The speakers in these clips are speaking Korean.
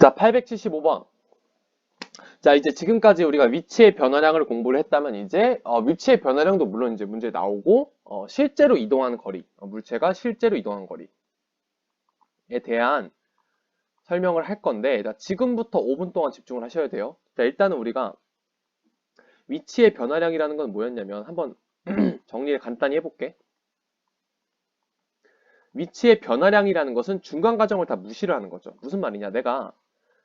자, 875번. 자, 이제 지금까지 우리가 위치의 변화량을 공부를 했다면 이제 위치의 변화량도 물론 이제 문제 나오고 실제로 이동하는 거리, 물체가 실제로 이동한 거리에 대한 설명을 할 건데, 자, 지금부터 5분 동안 집중을 하셔야 돼요. 자, 일단은 우리가 위치의 변화량이라는 건 뭐였냐면 한번 정리를 간단히 해볼게. 위치의 변화량이라는 것은 중간 과정을 다 무시를 하는 거죠. 무슨 말이냐? 내가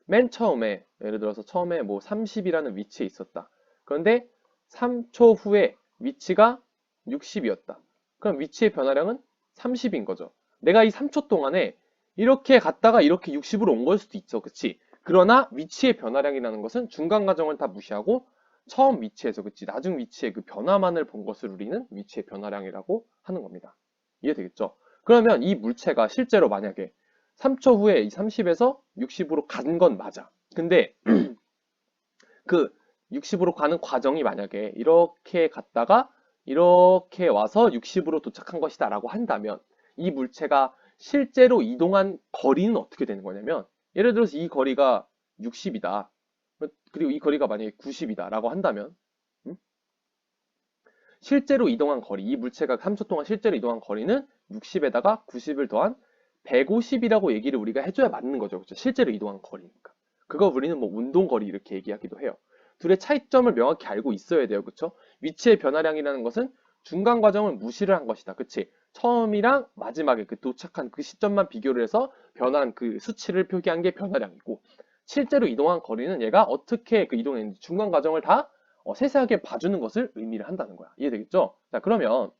맨 처음에 예를 들어서 처음에 뭐 30이라는 위치에 있었다. 그런데 3초 후에 위치가 60이었다. 그럼 위치의 변화량은 30인 거죠. 내가 이 3초 동안에 이렇게 갔다가 이렇게 60으로 온 걸 수도 있어. 그치? 그러나 위치의 변화량이라는 것은 중간 과정을 다 무시하고 처음 위치에서 그치? 나중 위치의 그 변화만을 본 것을 우리는 위치의 변화량이라고 하는 겁니다. 이해되겠죠? 그러면 이 물체가 실제로 만약에 3초 후에 이 30에서 60으로 간 건 맞아. 근데 그 60으로 가는 과정이 만약에 이렇게 갔다가 이렇게 와서 60으로 도착한 것이다 라고 한다면 이 물체가 실제로 이동한 거리는 어떻게 되는 거냐면 예를 들어서 이 거리가 60이다. 그리고 이 거리가 만약에 90이다 라고 한다면 실제로 이동한 거리, 이 물체가 3초 동안 실제로 이동한 거리는 60에다가 90을 더한 150이라고 얘기를 우리가 해줘야 맞는 거죠. 그렇죠? 실제로 이동한 거리니까. 그거 우리는 뭐 운동거리 이렇게 얘기하기도 해요. 둘의 차이점을 명확히 알고 있어야 돼요. 그렇죠? 위치의 변화량이라는 것은 중간 과정을 무시를 한 것이다. 그치? 처음이랑 마지막에 그 도착한 그 시점만 비교를 해서 변한 그 수치를 표기한 게 변화량이고 실제로 이동한 거리는 얘가 어떻게 그 이동했는지 중간 과정을 다 세세하게 봐주는 것을 의미를 한다는 거야. 이해되겠죠? 자, 그러면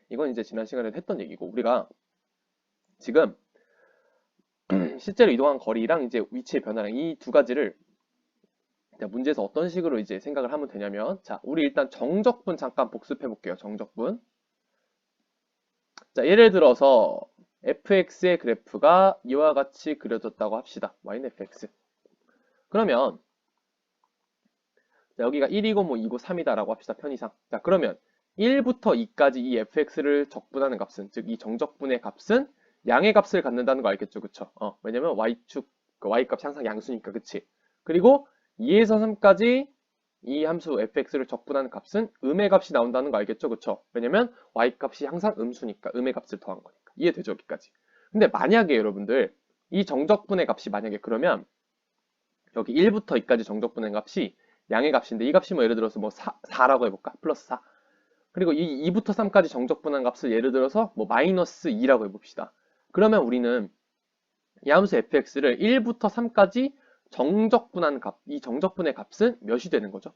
이건 이제 지난 시간에도 했던 얘기고 우리가 지금 실제로 이동한 거리랑 이제 위치의 변화량 이 두 가지를 문제에서 어떤 식으로 이제 생각을 하면 되냐면 자, 우리 일단 정적분 잠깐 복습해 볼게요. 정적분. 자, 예를 들어서 fx의 그래프가 이와 같이 그려졌다고 합시다. y는 fx. 그러면 자, 여기가 1이고 뭐 2고 3이다라고 합시다. 편의상. 자, 그러면 1부터 2까지 이 fx를 적분하는 값은 즉 이 정적분의 값은 양의 값을 갖는다는 거 알겠죠? 그쵸? 왜냐면 y축 그 y값이 항상 양수니까 그치? 그리고 2에서 3까지 이 함수 fx를 적분하는 값은 음의 값이 나온다는 거 알겠죠? 그쵸? 왜냐면 y값이 항상 음수니까 음의 값을 더한 거니까. 이해되죠? 여기까지. 근데 만약에 여러분들 이 정적분의 값이 만약에 그러면 여기 1부터 2까지 정적분의 값이 양의 값인데 이 값이 뭐 예를 들어서 뭐 4라고 해볼까? 플러스 4. 그리고 이 2부터 3까지 정적분한 값을 예를 들어서 뭐 마이너스 2라고 해봅시다. 그러면 우리는 이 함수 fx를 1부터 3까지 정적분한 값, 이 정적분의 값은 몇이 되는 거죠?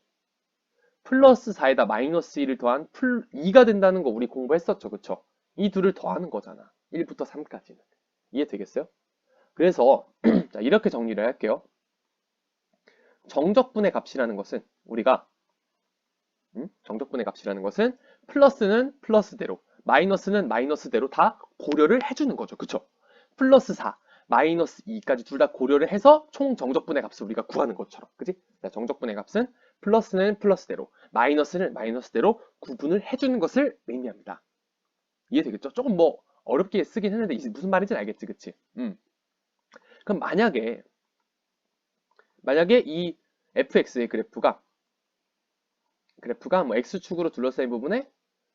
플러스 4에다 마이너스 1을 더한 2가 된다는 거 우리 공부했었죠. 그쵸? 이 둘을 더하는 거잖아. 1부터 3까지는. 이해되겠어요? 그래서 자, 이렇게 정리를 할게요. 정적분의 값이라는 것은 우리가 정적분의 값이라는 것은 플러스는 플러스대로 마이너스는 마이너스대로 다 고려를 해주는 거죠. 그쵸? 플러스 4, 마이너스 2까지 둘 다 고려를 해서 총 정적분의 값을 우리가 구하는 것처럼. 그지? 정적분의 값은 플러스는 플러스대로 마이너스는 마이너스대로 구분을 해주는 것을 의미합니다. 이해되겠죠? 조금 뭐 어렵게 쓰긴 했는데 무슨 말인지 알겠지? 그치? 그럼 만약에 이 fx의 그래프가 뭐 x축으로 둘러싸인 부분에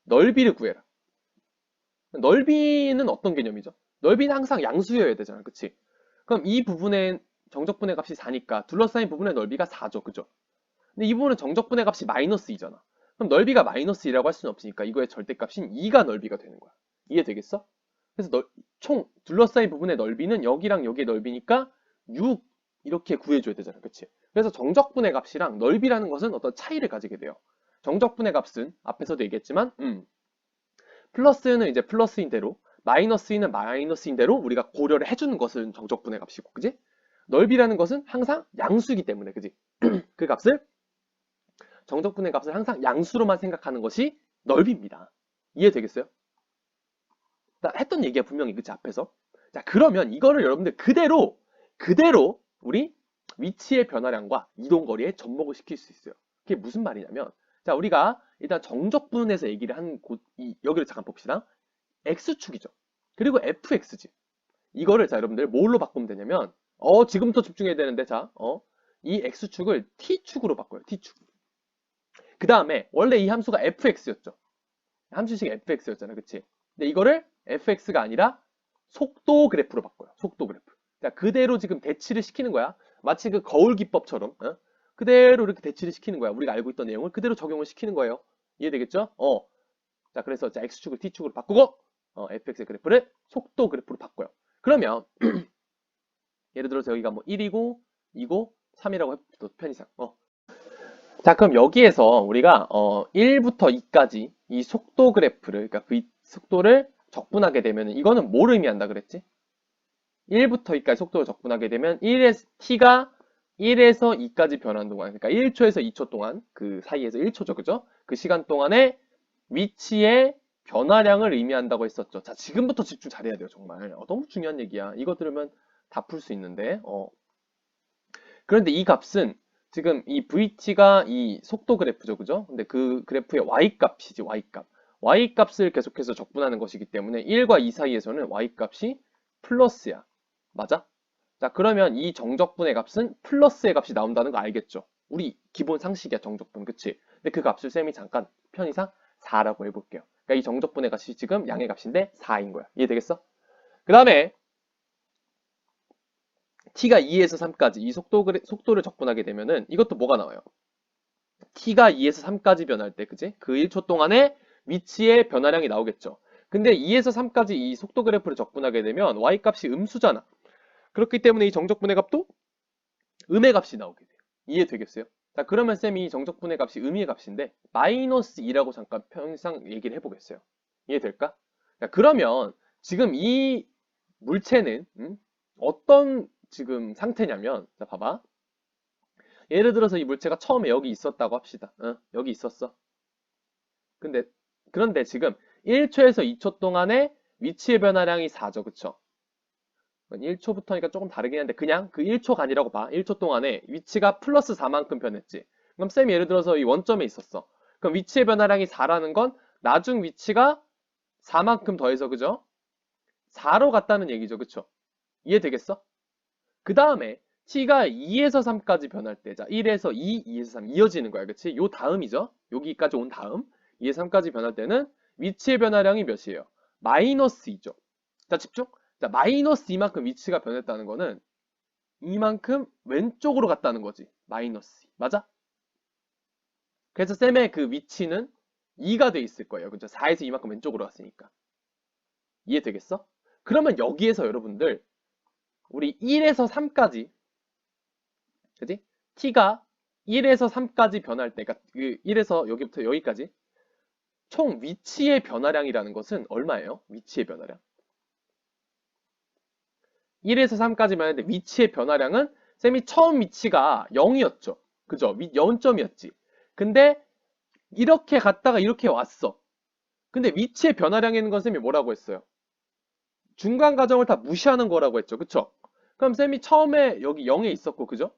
넓이를 구해라. 넓이는 어떤 개념이죠? 넓이는 항상 양수여야 되잖아. 그치? 그럼 이 부분의 정적분의 값이 4니까 둘러싸인 부분의 넓이가 4죠. 그죠? 근데 이 부분은 정적분의 값이 마이너스 2잖아. 그럼 넓이가 마이너스 2라고 할 수는 없으니까 이거의 절대값인 2가 넓이가 되는 거야. 이해되겠어? 그래서 총 둘러싸인 부분의 넓이는 여기랑 여기의 넓이니까 6 이렇게 구해줘야 되잖아. 그치? 그래서 정적분의 값이랑 넓이라는 것은 어떤 차이를 가지게 돼요. 정적분의 값은 앞에서도 얘기했지만 플러스는 이제 플러스인 대로 마이너스는 마이너스인 대로 우리가 고려를 해주는 것은 정적분의 값이고 그지? 넓이라는 것은 항상 양수이기 때문에 그지? 그 값을 정적분의 값을 항상 양수로만 생각하는 것이 넓이입니다. 이해되겠어요? 나 했던 얘기야 분명히 그치 앞에서. 자 그러면 이거를 여러분들 그대로 우리 위치의 변화량과 이동거리에 접목을 시킬 수 있어요. 그게 무슨 말이냐면 자 우리가 일단 정적분에서 얘기를 한 여기를 잠깐 봅시다. x축이죠. 그리고 fx지. 이거를 자 여러분들 뭘로 바꾸면 되냐면 지금부터 집중해야 되는데, 자, 이 x축을 t축으로 바꿔요, t축. 그 다음에, 원래 이 함수가 fx였죠. 함수식 fx였잖아, 그치? 근데 이거를 fx가 아니라 속도 그래프로 바꿔요, 속도 그래프. 자, 그대로 지금 대치를 시키는 거야. 마치 그 거울 기법처럼, 그대로 이렇게 대치를 시키는 거야. 우리가 알고 있던 내용을 그대로 적용을 시키는 거예요. 이해되겠죠? 자, 그래서 자, x축을 t축으로 바꾸고, fx의 그래프를 속도 그래프로 바꿔요. 그러면, 예를 들어서 여기가 뭐 1이고, 2고, 3이라고 해도 편의상. 자, 그럼 여기에서 우리가 1부터 2까지 이 속도 그래프를, 그러니까 v 속도를 적분하게 되면 이거는 뭘 의미한다 그랬지? 1부터 2까지 속도를 적분하게 되면 t가 1에서 2까지 변하는 동안, 그러니까 1초에서 2초 동안, 그 사이에서 1초죠, 그죠? 그 시간 동안에 위치의 변화량을 의미한다고 했었죠. 자, 지금부터 집중 잘해야 돼요, 정말. 너무 중요한 얘기야. 이거 들으면 다 풀 수 있는데. 그런데 이 값은 지금 이 vt가 이 속도 그래프죠, 그죠? 근데 그 그래프의 y값이지, y값. y값을 계속해서 적분하는 것이기 때문에 1과 2 사이에서는 y값이 플러스야. 맞아? 자, 그러면 이 정적분의 값은 플러스의 값이 나온다는 거 알겠죠? 우리 기본 상식이야, 정적분. 그치? 근데 그 값을 쌤이 잠깐 편의상 4라고 해볼게요. 그러니까 이 정적분의 값이 지금 양의 값인데 4인 거야. 이해되겠어? 그 다음에 t가 2에서 3까지 이 속도를 적분하게 되면은 이것도 뭐가 나와요? t가 2에서 3까지 변할 때, 그지? 그 1초 동안에 위치의 변화량이 나오겠죠. 근데 2에서 3까지 이 속도 그래프를 적분하게 되면 y값이 음수잖아. 그렇기 때문에 이 정적분의 값도 음의 값이 나오게 돼요. 이해되겠어요? 자, 그러면 쌤이 이 정적분의 값이 음의 값인데 마이너스 2라고 잠깐 편의상 얘기를 해보겠어요. 이해될까? 자, 그러면 지금 이 물체는 어떤 지금 상태냐면, 자, 봐봐. 예를 들어서 이 물체가 처음에 여기 있었다고 합시다. 여기 있었어. 그런데 지금 1초에서 2초 동안에 위치의 변화량이 4죠. 그쵸? 1초부터니까 조금 다르긴 한데 그냥 그 1초가 아니라고 봐. 1초 동안에 위치가 플러스 4만큼 변했지. 그럼 쌤이 예를 들어서 이 원점에 있었어. 그럼 위치의 변화량이 4라는 건 나중 위치가 4만큼 더해서, 그죠? 4로 갔다는 얘기죠. 그쵸? 이해되겠어? 그 다음에 t가 2에서 3까지 변할 때, 자, 1에서 2, 2에서 3 이어지는 거야. 그치? 요 다음이죠? 여기까지 온 다음 2에서 3까지 변할 때는 위치의 변화량이 몇이에요? 마이너스 2죠. 자, 집중. 자, 마이너스 이만큼 위치가 변했다는 거는 이만큼 왼쪽으로 갔다는 거지. 마이너스 2. 맞아? 그래서 쌤의 그 위치는 2가 돼 있을 거예요. 그죠? 4에서 이만큼 왼쪽으로 갔으니까. 이해되겠어? 그러면 여기에서 여러분들 우리 1에서 3까지, 그지? t가 1에서 3까지 변할 때, 그러니까 그 1에서 여기부터 여기까지 총 위치의 변화량이라는 것은 얼마예요? 위치의 변화량. 1에서 3까지 변했는데 위치의 변화량은 쌤이 처음 위치가 0이었죠. 그죠? 0점이었지. 근데 이렇게 갔다가 이렇게 왔어. 근데 위치의 변화량에 있는 건 쌤이 뭐라고 했어요? 중간 과정을 다 무시하는 거라고 했죠. 그쵸? 그럼 쌤이 처음에 여기 0에 있었고, 그죠?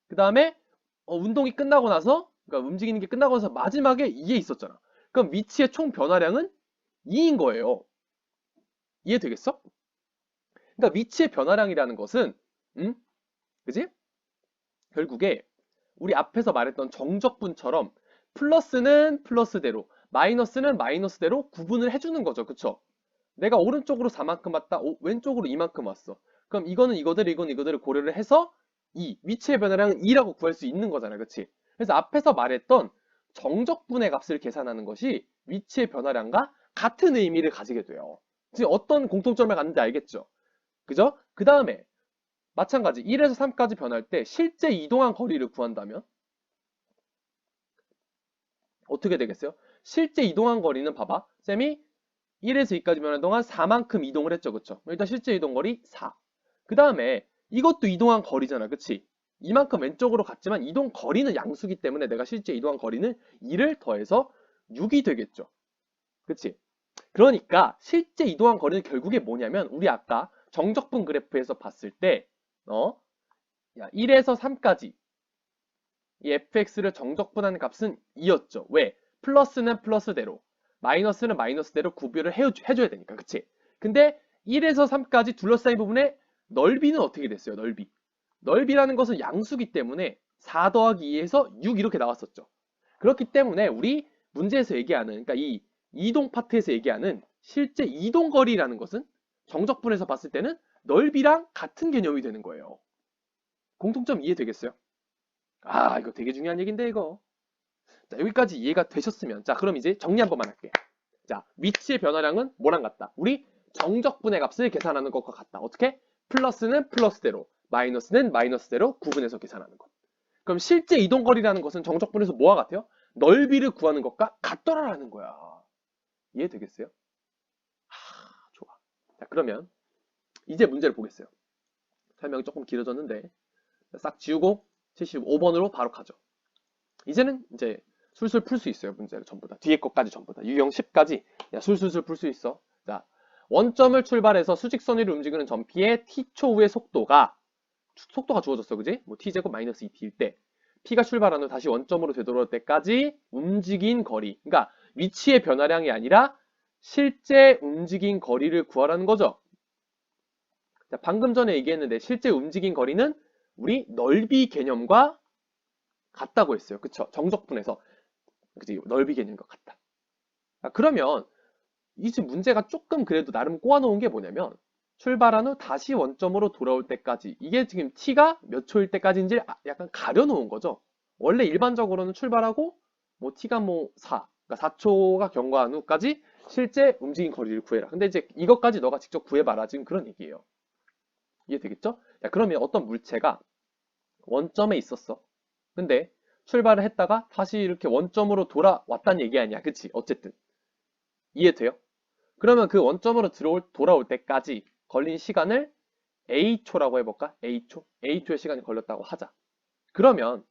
그 다음에 운동이 끝나고 나서, 그러니까 움직이는 게 끝나고 나서 마지막에 2에 있었잖아. 그럼 위치의 총 변화량은 2인 거예요. 이해되겠어? 그러니까 위치의 변화량이라는 것은, 그지? 결국에 우리 앞에서 말했던 정적분처럼 플러스는 플러스대로, 마이너스는 마이너스대로 구분을 해주는 거죠. 그쵸? 내가 오른쪽으로 4만큼 왔다, 왼쪽으로 2만큼 왔어. 그럼 이거는 이거대로, 이거는 이거대로 고려를 해서 위치의 변화량은 2라고 구할 수 있는 거잖아. 그치? 그래서 앞에서 말했던 정적분의 값을 계산하는 것이 위치의 변화량과 같은 의미를 가지게 돼요. 지금 어떤 공통점을 갖는지 알겠죠? 그죠? 그 다음에 마찬가지 1에서 3까지 변할 때 실제 이동한 거리를 구한다면 어떻게 되겠어요? 실제 이동한 거리는 봐봐. 쌤이 1에서 2까지 변하는 동안 4만큼 이동을 했죠. 그쵸? 일단 실제 이동 거리 4. 그 다음에 이것도 이동한 거리잖아. 그치? 이만큼 왼쪽으로 갔지만 이동 거리는 양수기 때문에 내가 실제 이동한 거리는 2를 더해서 6이 되겠죠. 그치? 그러니까 실제 이동한 거리는 결국에 뭐냐면 우리 아까 정적분 그래프에서 봤을 때 1에서 3까지 이 fx를 정적분하는 값은 2였죠. 왜? 플러스는 플러스대로, 마이너스는 마이너스대로 구별을 해줘야 되니까. 그치? 근데 1에서 3까지 둘러싸인 부분에 넓이는 어떻게 됐어요? 넓이. 넓이라는 것은 양수기 때문에 4 더하기 2에서 6 이렇게 나왔었죠. 그렇기 때문에 우리 문제에서 얘기하는, 그러니까 이 이동 파트에서 얘기하는 실제 이동거리라는 것은 정적분에서 봤을 때는 넓이랑 같은 개념이 되는 거예요. 공통점 이해되겠어요? 아, 이거 되게 중요한 얘기인데, 이거. 자, 여기까지 이해가 되셨으면, 자, 그럼 이제 정리 한 번만 할게. 자, 위치의 변화량은 뭐랑 같다? 우리 정적분의 값을 계산하는 것과 같다. 어떻게? 플러스는 플러스대로, 마이너스는 마이너스대로 구분해서 계산하는 것. 그럼 실제 이동거리라는 것은 정적분에서 뭐와 같아요? 넓이를 구하는 것과 같더라라는 거야. 이해되겠어요? 좋아. 자, 그러면 이제 문제를 보겠어요. 설명이 조금 길어졌는데 싹 지우고 75번으로 바로 가죠. 이제는 이제 술술 풀 수 있어요. 문제를 전부 다. 뒤에 것까지 전부 다. 유형 10까지 술술술 풀 수 있어. 자, 원점을 출발해서 수직선 위를 움직이는 전피의 t초 후의 속도가 주어졌어. 그지? 뭐 t제곱 마이너스 2t일 때 p가 출발한 후 다시 원점으로 되돌아올 때까지 움직인 거리. 그러니까 위치의 변화량이 아니라 실제 움직인 거리를 구하라는 거죠. 자, 방금 전에 얘기했는데 실제 움직인 거리는 우리 넓이 개념과 같다고 했어요. 그쵸? 정적분에서. 그치? 넓이 개념과 같다. 그러면 이제 문제가 조금 그래도 나름 꼬아놓은 게 뭐냐면 출발한 후 다시 원점으로 돌아올 때까지 이게 지금 t가 몇 초일 때까지인지 약간 가려놓은 거죠. 원래 일반적으로는 출발하고 뭐 t가 뭐 4, 그러니까 4초가 경과한 후까지 실제 움직인 거리를 구해라. 근데 이제 이것까지 너가 직접 구해봐라. 지금 그런 얘기예요. 이해되겠죠? 자, 그러면 어떤 물체가 원점에 있었어. 근데 출발을 했다가 다시 이렇게 원점으로 돌아왔다는 얘기 아니야. 그치? 어쨌든. 이해돼요? 그러면 그 원점으로 돌아올 때까지 걸린 시간을 A초라고 해볼까? A초? A초의 시간이 걸렸다고 하자. 그러면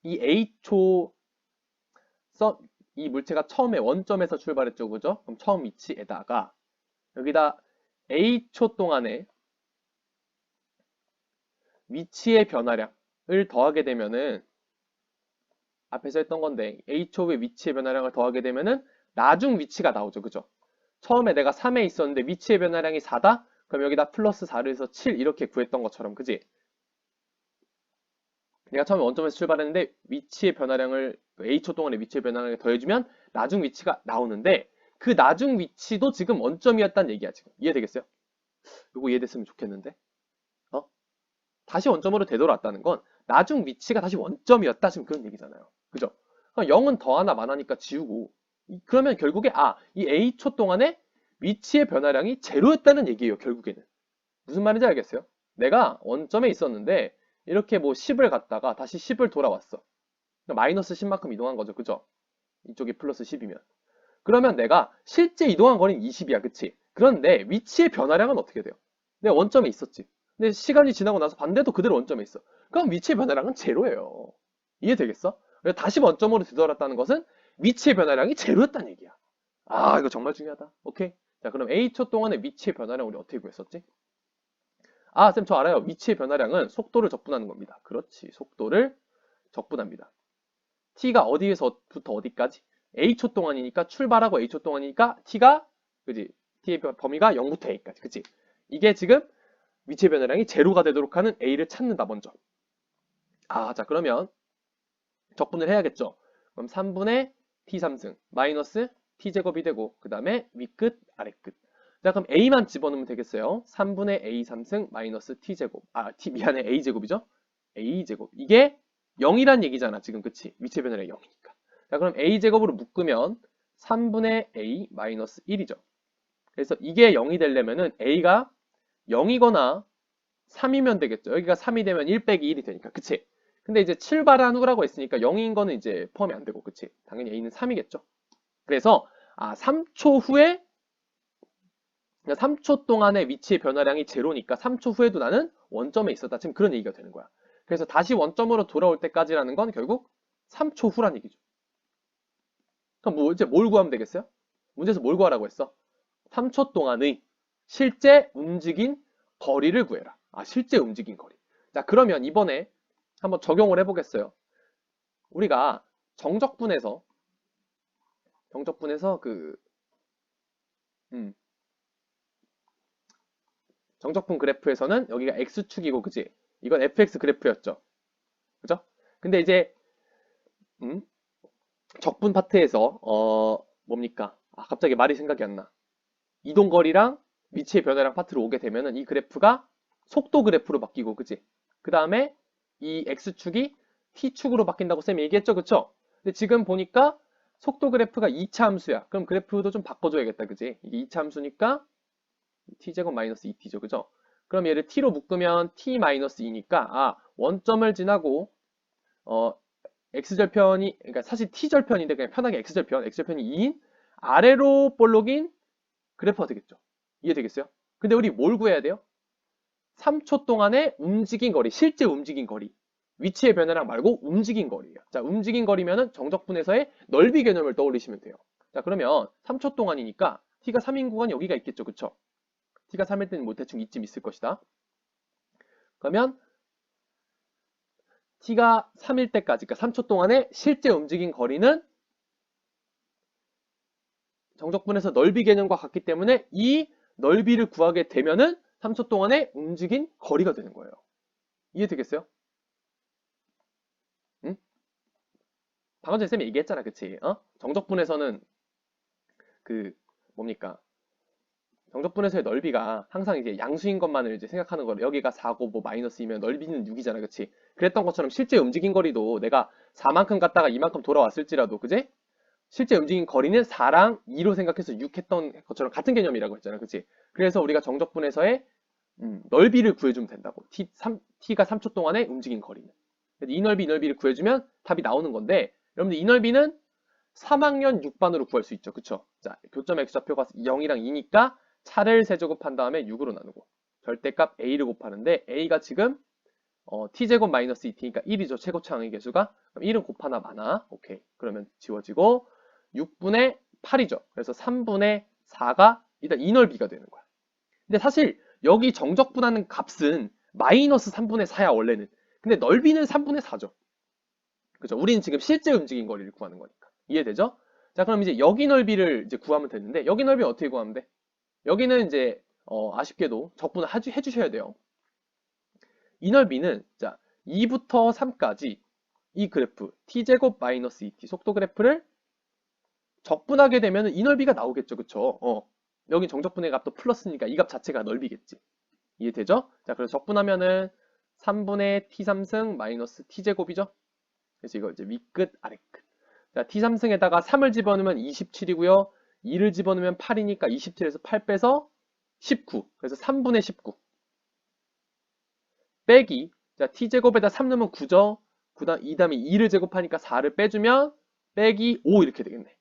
이 A초, 이 물체가 처음에 원점에서 출발했죠. 그죠? 그럼 처음 위치에다가 여기다 A초 동안에 위치의 변화량을 더하게 되면은 앞에서 했던 건데 A초의 위치의 변화량을 더하게 되면은 나중 위치가 나오죠. 그죠? 처음에 내가 3에 있었는데 위치의 변화량이 4다? 그럼 여기다 플러스 4를 해서 7 이렇게 구했던 것처럼. 그지? 내가 처음에 원점에서 출발했는데 위치의 변화량을 A초 동안의 위치의 변화량을 더해주면 나중 위치가 나오는데 그 나중 위치도 지금 원점이었다는 얘기야. 지금 이해되겠어요? 이거 이해됐으면 좋겠는데 어? 다시 원점으로 되돌아왔다는 건 나중 위치가 다시 원점이었다. 지금 그런 얘기잖아요. 그죠? 0은 더하나 마나니까 지우고 그러면 결국에 이 A초 동안에 위치의 변화량이 제로였다는 얘기예요. 결국에는. 무슨 말인지 알겠어요? 내가 원점에 있었는데 이렇게 뭐 10을 갔다가 다시 10을 돌아왔어. 그러니까 마이너스 10만큼 이동한 거죠. 그죠? 이쪽이 플러스 10이면. 그러면 내가 실제 이동한 거리는 20이야. 그치? 그런데 위치의 변화량은 어떻게 돼요? 내가 원점에 있었지. 근데 시간이 지나고 나서 반대도 그대로 원점에 있어. 그럼 위치의 변화량은 제로예요. 이해되겠어? 다시 원점으로 되돌았다는 것은 위치의 변화량이 제로였다는 얘기야. 이거 정말 중요하다. 오케이. 자, 그럼 A초 동안의 위치의 변화량 우리 어떻게 구했었지? 쌤, 저 알아요. 위치의 변화량은 속도를 적분하는 겁니다. 그렇지. 속도를 적분합니다. t가 어디에서부터 어디까지? A초 동안이니까 출발하고 A초 동안이니까 t가 그지? t의 범위가 0부터 A까지. 그치? 이게 지금 위치의 변화량이 제로가 되도록 하는 A를 찾는다, 먼저. 자, 그러면 적분을 해야겠죠. 그럼 3분의 t3승 마이너스 t제곱이 되고 그 다음에 위끝, 아래끝. 자, 그럼 A만 집어넣으면 되겠어요. 3분의 A3승 마이너스 t제곱. 미안해. A제곱이죠? A제곱. 이게 0이란 얘기잖아. 지금 그치? 위치의 변화량이 0이니까. 자, 그럼 A제곱으로 묶으면 3분의 A 마이너스 1이죠. 그래서 이게 0이 되려면은 A가 0이거나 3이면 되겠죠. 여기가 3이 되면 1 빼기 1이 되니까. 그치? 근데 이제 출발한 후라고 했으니까 0인 거는 이제 포함이 안 되고. 그치? 당연히 A는 3이겠죠. 그래서 3초 후에 3초 동안의 위치의 변화량이 제로니까 3초 후에도 나는 원점에 있었다. 지금 그런 얘기가 되는 거야. 그래서 다시 원점으로 돌아올 때까지라는 건 결국 3초 후란 얘기죠. 그럼 뭐 이제 뭘 구하면 되겠어요? 문제에서 뭘 구하라고 했어? 3초 동안의 실제 움직인 거리를 구해라. 실제 움직인 거리. 자, 그러면 이번에 한번 적용을 해보겠어요. 우리가 정적분에서 정적분 그래프에서는 여기가 x축이고, 그지? 이건 fx 그래프였죠. 그죠? 근데 이제 적분 파트에서 뭡니까? 갑자기 말이 생각이 안 나. 이동거리랑 위치의 변화랑 파트로 오게 되면은 이 그래프가 속도 그래프로 바뀌고, 그지? 그 다음에 이 x축이 t축으로 바뀐다고 쌤이 얘기했죠, 그쵸? 근데 지금 보니까 속도 그래프가 2차 함수야. 그럼 그래프도 좀 바꿔줘야겠다, 그지? 이게 2차 함수니까 t제곱 마이너스 2t죠, 그죠? 그럼 얘를 t로 묶으면 t 마이너스 2니까 원점을 지나고 x절편이, 그러니까 사실 t절편인데 그냥 편하게 x절편이 2인 아래로 볼록인 그래프가 되겠죠. 이해되겠어요? 근데 우리 뭘 구해야 돼요? 3초 동안에 움직인 거리, 실제 움직인 거리. 위치의 변화량 말고 움직인 거리예요. 자, 움직인 거리면은 정적분에서의 넓이 개념을 떠올리시면 돼요. 자, 그러면 3초 동안이니까 t가 3인 구간이 여기가 있겠죠, 그쵸? t가 3일 때는 뭐 대충 이쯤 있을 것이다. 그러면 t가 3일 때까지, 그러니까 3초 동안에 실제 움직인 거리는 정적분에서 넓이 개념과 같기 때문에 이 넓이를 구하게 되면은 3초 동안에 움직인 거리가 되는 거예요. 이해되겠어요? 응? 방금 전에 쌤이 얘기했잖아, 그치? 정적분에서는 그 뭡니까? 정적분에서의 넓이가 항상 이제 양수인 것만을 이제 생각하는 거로 여기가 4고 뭐 마이너스이면 넓이는 6이잖아, 그치? 그랬던 것처럼 실제 움직인 거리도 내가 4만큼 갔다가 이만큼 돌아왔을지라도, 그지? 실제 움직인 거리는 4랑 2로 생각해서 6 했던 것처럼 같은 개념이라고 했잖아, 그치? 그래서 우리가 정적분에서의 넓이를 구해주면 된다고. t가 3초 동안에 움직인 거리는. 이 넓이를 구해주면 답이 나오는 건데, 여러분들 이 넓이는 3학년 6반으로 구할 수 있죠. 그쵸? 자, 교점 x좌표가 0이랑 2니까 차를 세제곱한 다음에 6으로 나누고 절대값 a를 곱하는데 a가 지금 t제곱 마이너스 2t니까 1이죠. 최고차항의 개수가. 그럼 1은 곱하나 마나. 오케이. 그러면 지워지고 6분의 8이죠. 그래서 3분의 4가 일단 이 넓이가 되는 거야. 근데 사실 여기 정적분하는 값은 마이너스 3분의 4야, 원래는. 근데 넓이는 3분의 4죠. 그죠? 우리는 지금 실제 움직인 거리를 구하는 거니까. 이해되죠? 자, 그럼 이제 여기 넓이를 이제 구하면 되는데, 여기 넓이 어떻게 구하면 돼? 여기는 이제, 아쉽게도 적분을 해주셔야 돼요. 이 넓이는, 자, 2부터 3까지 이 그래프, t제곱 마이너스 2t 속도 그래프를 적분하게 되면 이 넓이가 나오겠죠. 그쵸? 여기 정적분의 값도 플러스니까 이 값 자체가 넓이겠지. 이해되죠? 자, 그래서 적분하면은 3분의 t3승 마이너스 t제곱이죠? 그래서 이거 이제 윗끝, 아래끝. 자, t3승에다가 3을 집어넣으면 27이고요. 2를 집어넣으면 8이니까 27에서 8 빼서 19. 그래서 3분의 19. 빼기. 자, t제곱에다 3 넣으면 9죠? 이 다음에 2를 제곱하니까 4를 빼주면 빼기 5 이렇게 되겠네.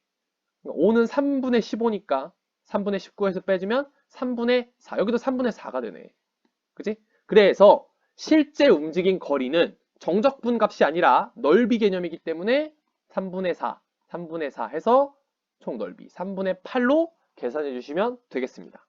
5는 3분의 15니까 3분의 19에서 빼주면 3분의 4. 여기도 3분의 4가 되네. 그치? 그래서 실제 움직인 거리는 정적분 값이 아니라 넓이 개념이기 때문에 3분의 4, 3분의 4 해서 총 넓이 3분의 8로 계산해 주시면 되겠습니다.